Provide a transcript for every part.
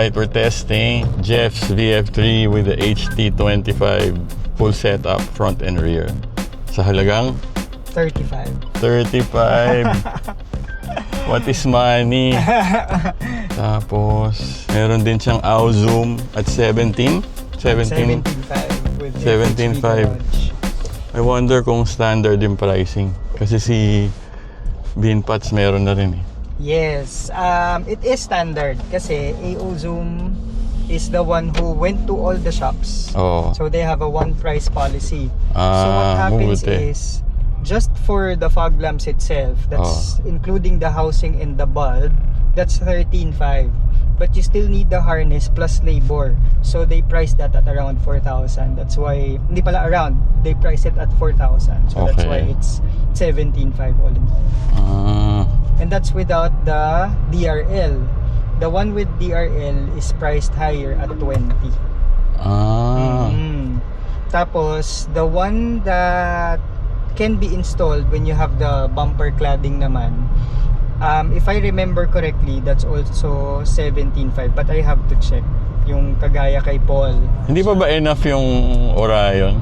Alright, we're testing Jeff's VF3 with the HT25 full setup, front and rear. Sa halagang? 35. 35. What is money? Tapos, meron din siyang Zoom at 17? 17? 17.5 with 17.5. I wonder kung standard yung pricing. Kasi si Binpats meron na rin eh. Yes, it is standard kasi AO Zoom is the one who went to all the shops. Oo. So they have a one price policy. So what happens mabuti. is just for the fog lamps itself, that's including the housing and the bulb, that's 13.5. But you still need the harness plus labor. So they price that at around 4,000. That's why, hindi pala around, they price it at 4,000. So that's why it's 17.5 all in all. And that's without the DRL. The one with DRL is priced higher at 20. Tapos, the one that can be installed when you have the bumper cladding naman, if I remember correctly, that's also 17.5. But I have to check. Yung kagaya kay Paul. Hindi pa ba enough yung Orion?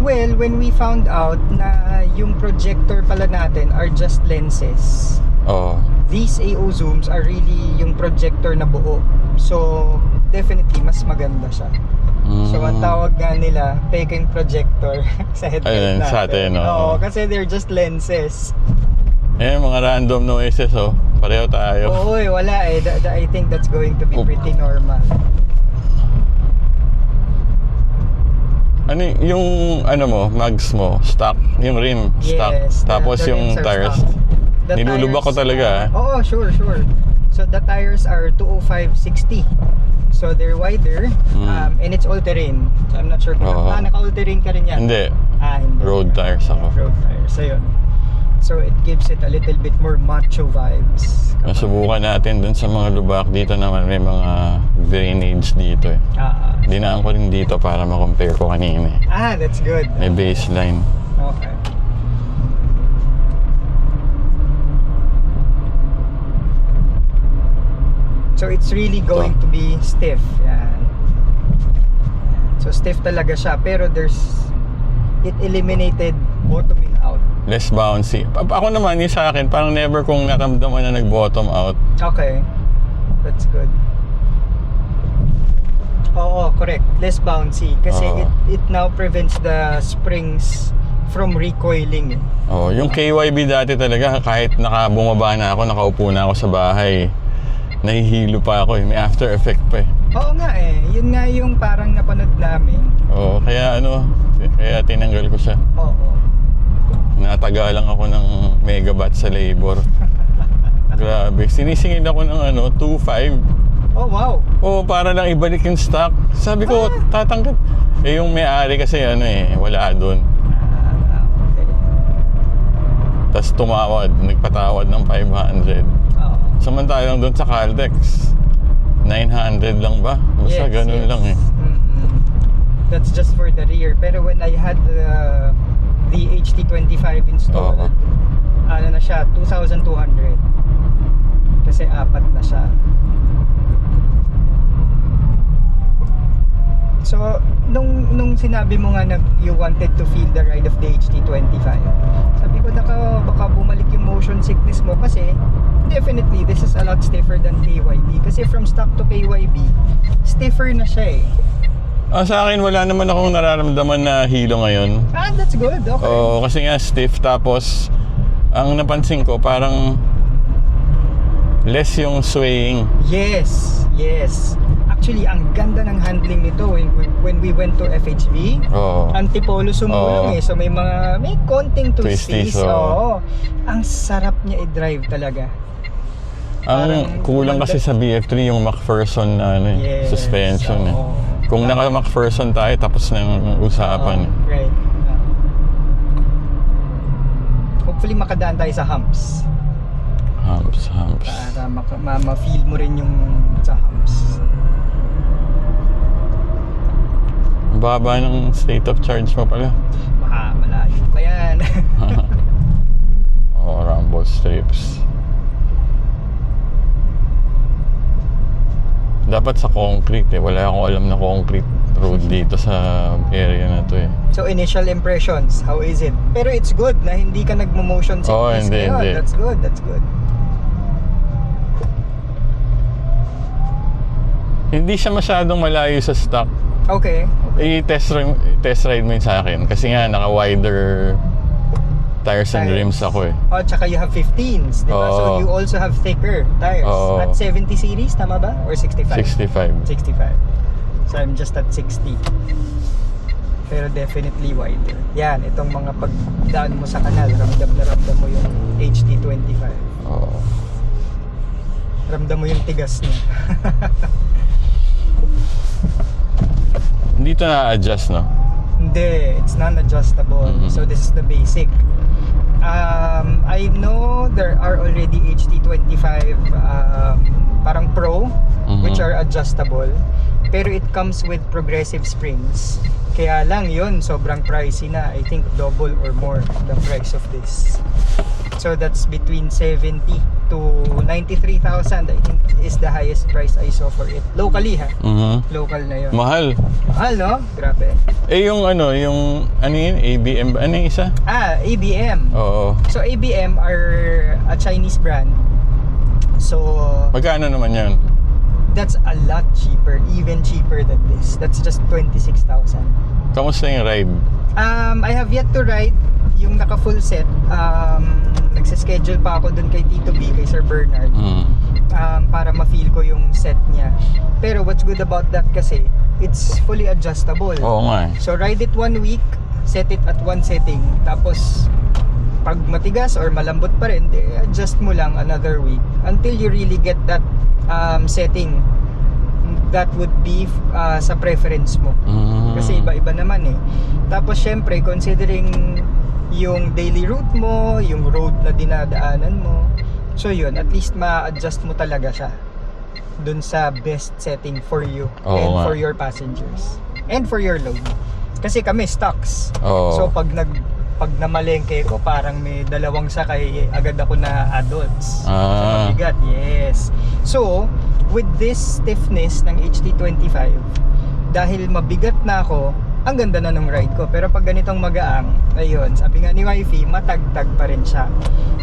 Well, when we found out na yung projector pala natin are just lenses, these AO Zooms are really yung projector na buo. So, definitely, mas maganda siya. So, ang tawag nga nila, peking projector sa headlight natin. Sa atin, Oo, kasi they're just lenses. Mga random noises, pareho tayo. Oo, wala eh. I think that's going to be pretty normal. Ano yung mags mo, stock, yung rim, stock. Yes, Tapos the yung rims are tires. stock. The Nilulubak ko tires, talaga. Oo, sure. So the tires are 205/60. So they're wider, and it's all-terrain. So I'm not sure kung naka-all-terrain ka rin yan. Hindi. Hindi. Road tires ako. Road tires, ayun. So it gives it a little bit more macho vibes. Nasubukan natin dun sa mga lubak. Dito naman may mga drainage dito eh. Dinaan ko rin dito para ma-compare ko kanina eh. That's good. May baseline. Okay. So it's really going to be stiff. Yan. So stiff talaga siya, pero it eliminated bottoming out. Less bouncy. Ako naman, yung sa akin, parang never kong naramdaman na nag-bottom out. Okay. That's good. Oo, correct. Less bouncy. Kasi it now prevents the springs from recoiling. Yung KYB dati talaga, kahit bumaba na ako, nakaupo na ako sa bahay, nahihilo pa ako eh. May after effect pa eh. Oo nga eh. Yun nga yung parang napanood namin. Kaya kaya tinanggal ko siya. Nataga lang ako ng megawatt sa labor. Grabe. Sinisingil ako ng 2.5. Oh, wow. Para lang ibalik yung stock. Sabi ko, tatanggal. Yung may-ari kasi wala doon. Okay. Tapos nagpatawad ng 500. Samantalang doon sa Caltex, 900 lang ba? Basta ganun lang eh. That's just for the rear. Pero when I had the HT25 installed, na siya, 2,200. Kasi 4 na siya. So, nung sinabi mo nga na you wanted to feel the ride of the HT25, sabi ko baka bumalik yung motion sickness mo kasi definitely this is a lot stiffer than KYB. Kasi from stock to KYB, stiffer na siya eh. Sa akin, wala naman akong nararamdaman na hilo ngayon. That's good. Okay. Kasi nga stiff. Tapos, ang napansin ko, parang less yung swaying. Yes. Actually, ang ganda ng handling nito when we went to FHV. Antipolo sumulong eh. So may konting twisties. Ang sarap niya i-drive talaga. Ang kulang kasi sa BF3 yung McPherson na suspension eh. Kung naka-McPherson tayo, tapos ng usapan. Right. Hopefully makadaan tayo sa humps. Humps. Para ma-feel mo rin yung sa humps. Baba ng state of charge mo pala. Malayo pa yan. Rumble strips. Dapat sa concrete eh. Wala akong alam na concrete road dito sa area na to eh. So initial impressions, how is it? Pero it's good na hindi ka nagmo-motion sickness. Oo, hindi, ngayon. hindi. That's good, that's good. Hindi siya masyadong malayo sa stock. Okay. Test ride mo yun sa akin. Kasi nga, naka-wider tires and rims ako eh. Oh, tsaka you have 15s, di ba? So Oo. you also have thicker tires. Oo. At 70 series, tama ba? Or 65? 65. 65. So I'm just at 60. Pero definitely wider. Yan, itong mga pagdaan mo sa kanal, ramdam na ramdam mo yung HT25. Oo. Ramdam mo yung tigas niya. Hindi ito na-adjust, no? Hindi, it's non-adjustable. Mhm. So this is the basic. I know there are already HT25 parang Pro, Mhm. which are adjustable. Pero it comes with progressive springs. Kaya lang yun, sobrang pricey na. I think double or more the price of this. So that's between 70 to 93,000, I think, is the highest price I saw for it. Locally ha? Local na yun. Mahal. Mahal, no? Grabe. Eh yung ano yun? ABM ba? Ano yung isa? ABM. Oo. So ABM are a Chinese brand. So Magkano naman yan? that's a lot cheaper, even cheaper than this. That's just 26,000. Kamusta yung ride? I have yet to ride yung naka full set. Nagsischedule pa ako dun kay Tito B, kay Sir Bernard, para ma-feel ko yung set niya. Pero what's good about that kasi, it's fully adjustable. Oo nga eh. So ride it 1 week, set it at one setting, tapos pag matigas or malambot pa rin, adjust mo lang another week until you really get that setting that would be sa preference mo. Kasi iba-iba naman eh. Tapos syempre, considering yung daily route mo, yung road na dinadaanan mo, so yun, at least ma-adjust mo talaga siya dun sa best setting for you. Oo And nga. for your passengers and for your load. Kasi kami stocks. Oo. So pag namalengke ko, parang may dalawang sakay, agad ako na adults. So mabigat, yes. So with this stiffness ng HT25, dahil mabigat na ako, ang ganda na ng ride ko. Pero pag ganitong magaang, ayun, sabi nga ni Wifey, matagtag pa rin siya.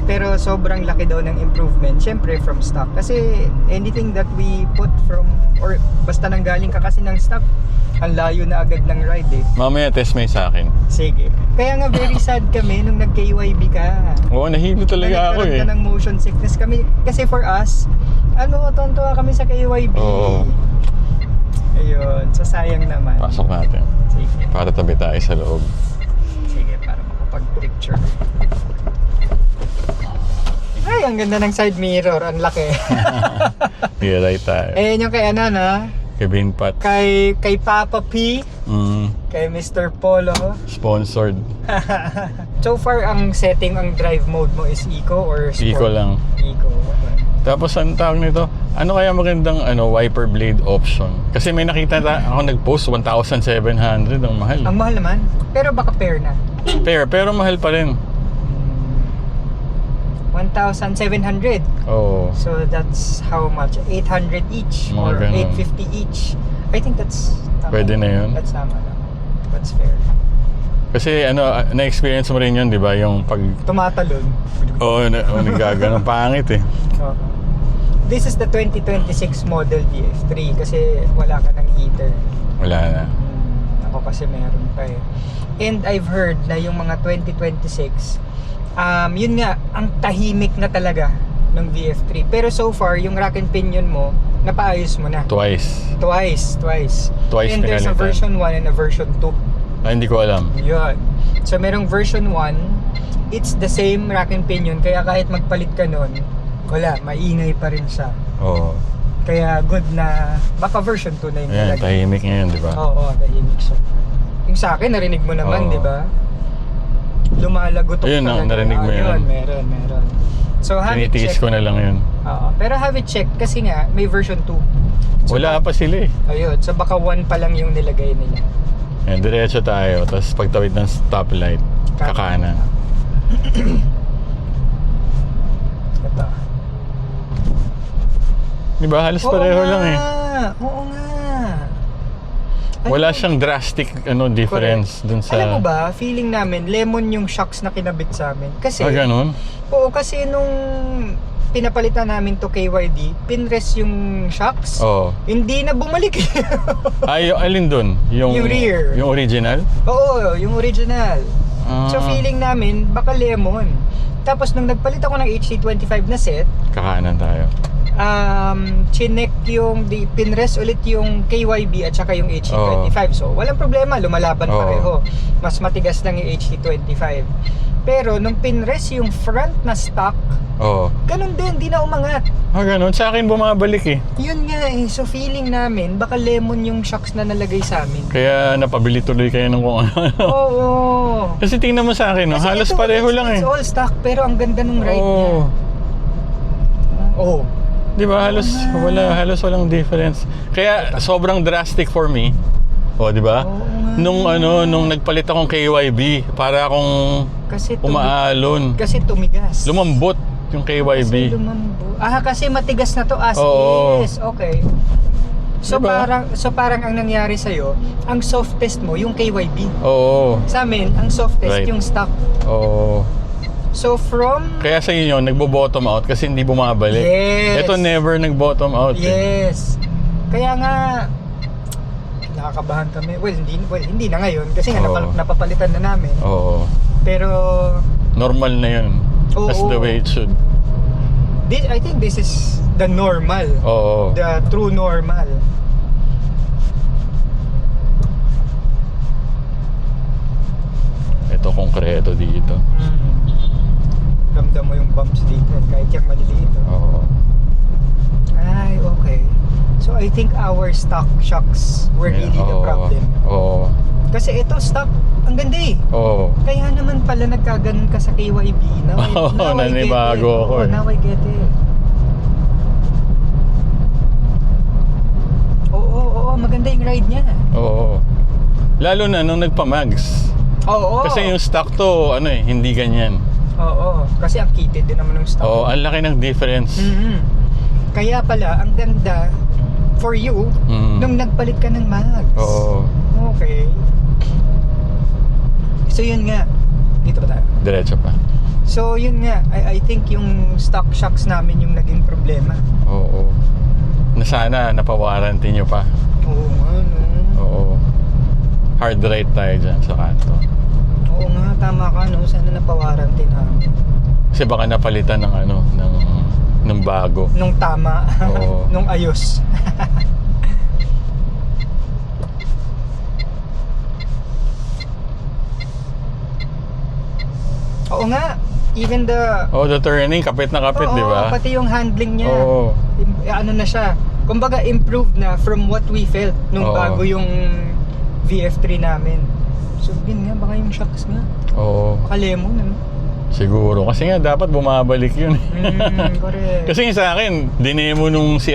Pero sobrang laki daw ng improvement, syempre from stock. Kasi anything that we put from, or basta nanggaling ka kasi ng stock, ang layo na agad ng ride eh. Mamaya test mo yun sa akin. Sige. Kaya nga very sad kami nung nag-KYB ka. Oo, nahilo talaga ako eh. Nagkaroon ka ng motion sickness kami. Kasi for us, tontuwa kami sa KYB. Oo. Ayun, so sayang naman. Pasok natin. Sige. Para tabi tayo sa loob. Sige, para makapag-picture. Ay, ang ganda ng side mirror. Ang laki. Right tayo. Ayan yung kay na? Kay Binpat. Kay Papa P. Kay Mr. Polo. Sponsored. So far, ang setting, ang drive mode mo is Eco or Sport? Eco lang. Eco. Okay. Tapos ang tawag nito, ano kaya magandang wiper blade option? Kasi may nakita ako nag-post 1,700, ang mahal. Ang mahal naman. Pero baka pair na. Pair, pero mahal pa rin. 1,700. Oo. So that's how much? 800 each Mga or ganun. 850 each. I think that's tama. Pwede na yun. That's tama naman. That's fair. Kasi na-experience mo rin yun, di ba? Yung pag... Tumatalon. Nagaganon pangit eh. Oo. This is the 2026 model VF3 kasi wala ka ng heater. Wala na. Ako kasi meron pa eh. And I've heard na yung mga 2026, yun nga, ang tahimik na talaga ng VF3. Pero so far, yung rack and pinion mo, napaayos mo na. Twice. Twice. And there's a pinalitan. version 1 and a version 2. Hindi ko alam. Yun. So merong version 1, it's the same rack and pinion, kaya kahit magpalit ka nun, wala, maingay pa rin siya. Oo. Kaya good na, baka version 2 na yung Ayan, talaga. tahimik ngayon, di ba? Oo, tahimik siya. Yung sa akin, narinig mo naman, Oo. di ba? Lumalagot Ayun, narinig mo yun. Meron. So have it Tinitiis checked. ko na lang yun. Oo, pero have it checked kasi nga, may version 2. So, Wala pa sila eh. Ayun, so baka 1 pa lang yung nilagay nila. Ayan, diretso tayo. Tapos pagtawid ng stoplight, kakanan. Ito. Di ba? Halos pareho lang eh. Oo nga. Wala siyang drastic difference dun sa... Alam mo ba, feeling namin, lemon yung shocks na kinabit sa amin. Kasi, ganun? oo, kasi nung pinapalitan namin to KYD, pinrest yung shocks. Oo. Hindi na bumalik. Alin dun? Yung rear. Yung original? Oo, yung original. So feeling namin, baka lemon. Tapos nung nagpalit ako ng HT25 na set, kakanan tayo. chinek pinrest ulit yung KYB at saka yung HT25. So walang problema, lumalaban pareho. Mas matigas lang yung HT25. Pero nung pinrest yung front na stock, ganun din, di na umangat. Ganun. Sa akin bumabalik eh. Yun nga eh. So feeling namin, baka lemon yung shocks na nalagay sa amin. Kaya napabili tuloy kayo ng kung ano. Oo. Kasi tingnan mo sa akin, Kasi halos ito, pareho lang eh. It's all stock, pero ang ganda nung ride niya. Oo. Di ba? Halos walang difference. Kaya sobrang drastic for me. Di ba? Nung nagpalit akong KYB, para akong umaalon. Kasi tumigas. Lumambot yung KYB. Kasi matigas na to as is. Okay. So diba? parang ang nangyari sa ang softest mo yung KYB. Oo. Sa amin, ang softest yung stock. Oo. So from... Kaya sa inyo, nagbo-bottom out kasi hindi bumabalik. Yes. Ito never nag-bottom out. Yes. Kaya nga, nakakabahan kami. Well, hindi na ngayon kasi nga napapalitan na namin. Oo. Pero... normal na yun. That's the way it should. I think this is the normal. Oo. The true normal. Ito konkreto dito. Ramdam mo yung bumps dito kahit yung maliliit. Oo. Ay, okay. So I think our stock shocks were really the problem. Oo. Kasi ito stock, ang ganda eh. Oo. Kaya naman pala nagkaganon ka sa KYB. Nanibago ako eh. Now I get it. Oo, maganda yung ride niya. Oo. Lalo na nung nagpa-mags. Oo. Kasi yung stock to, hindi ganyan. Oo, kasi ang kitted din naman ng stock. Oo, ang laki ng difference. Kaya pala, ang ganda for you nung nagpalit ka ng mags. Oo. Okay. So yun nga. Dito ba tayo? Diretso pa. So yun nga, I think yung stock shocks namin yung naging problema. Oo. Na sana napawaranty nyo pa. Oo nga, no? Oo. Hard right tayo dyan sa kanto. Oo nga, tama ka, no? Sana napawaranty namin. Kasi baka napalitan ng ng bago. Nung tama. Oo. Nung ayos. Oo nga, even the turning, kapit na kapit, di ba? Pati yung handling niya. Oo. Ano na siya, kumbaga improved na from what we felt nung bago yung VF3 namin. So yun nga, baka yung shocks nga. Oo. Baka lemon, ano? Siguro. Kasi nga, dapat bumabalik yun. Correct. Kasi sa akin, dinemo nung si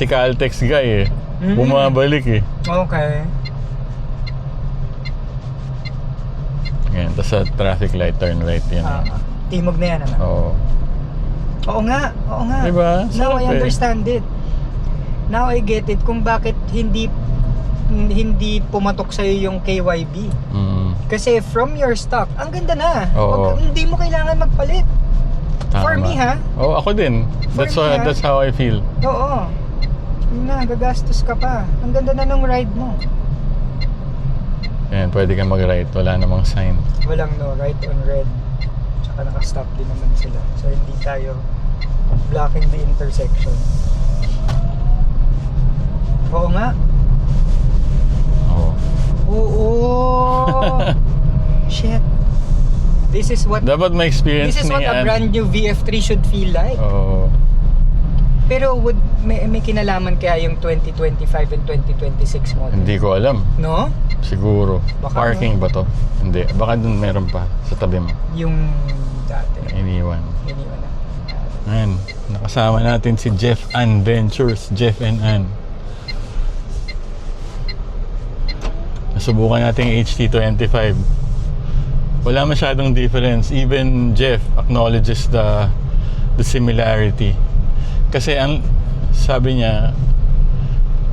Caltex guy eh. Bumabalik eh. Okay. Yan, tapos sa traffic light, turn right yan. Timog na yan, ano? Oo. Oo nga. Diba? Now I understand it. Now I get it kung bakit hindi pumatok sa'yo yung KYB. Kasi from your stock, ang ganda na. Hindi mo kailangan magpalit. Tama. For me, ha? Oo, ako din. That's how I feel. Oo. Gagastos ka pa. Ang ganda na ng ride mo. Yan, pwede kang mag-right. Wala namang sign. Walang right on red. Tsaka naka-stop din naman sila. So hindi tayo blocking the intersection. Oo nga. Oo. Shit. This is what dapat ma-experience This is what a brand new VF3 should feel like. Oo. Pero may kinalaman kaya yung 2025 and 2026 model? Hindi ko alam. No? Siguro. Baka Parking ba to? Hindi. Baka dun meron pa sa tabi mo. Yung dati. Iniwan na. Ayan. Nakasama natin si Jeff Ann Ventures. Jeff and Ann. Nasubukan natin yung HT25. Wala masyadong difference. Even Jeff acknowledges the similarity. Kasi ang sabi niya,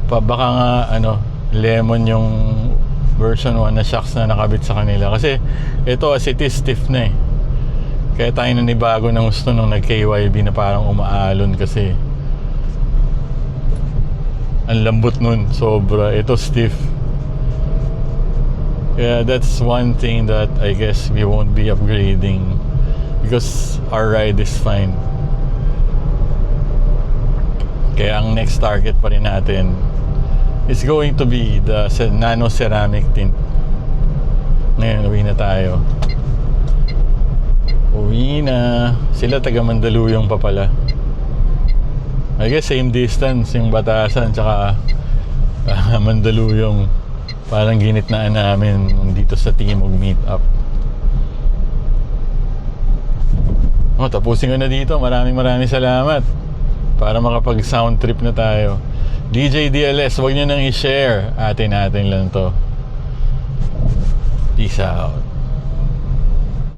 baka nga lemon yung version 1 na shocks na nakabit sa kanila. Kasi ito as it is stiff na eh. Kaya tayo nanibago ng gusto nung nag-KYB na parang umaalon kasi ang lambot nun, sobra. Ito stiff. Kaya that's one thing that I guess we won't be upgrading because our ride is fine. Kaya ang next target pa rin natin is going to be the nano ceramic tint. Ngayon, uwi na tayo. Uwi na. Sila taga Mandaluyong pa pala. I guess same distance yung Batasan tsaka Mandaluyong. Parang ginitnaan namin dito sa Timog Meetup. Tapusin ko na dito. Maraming salamat. Para makapag sound trip na tayo. DJ DLS, huwag nyo nang i-share. Atin lang to. Peace out.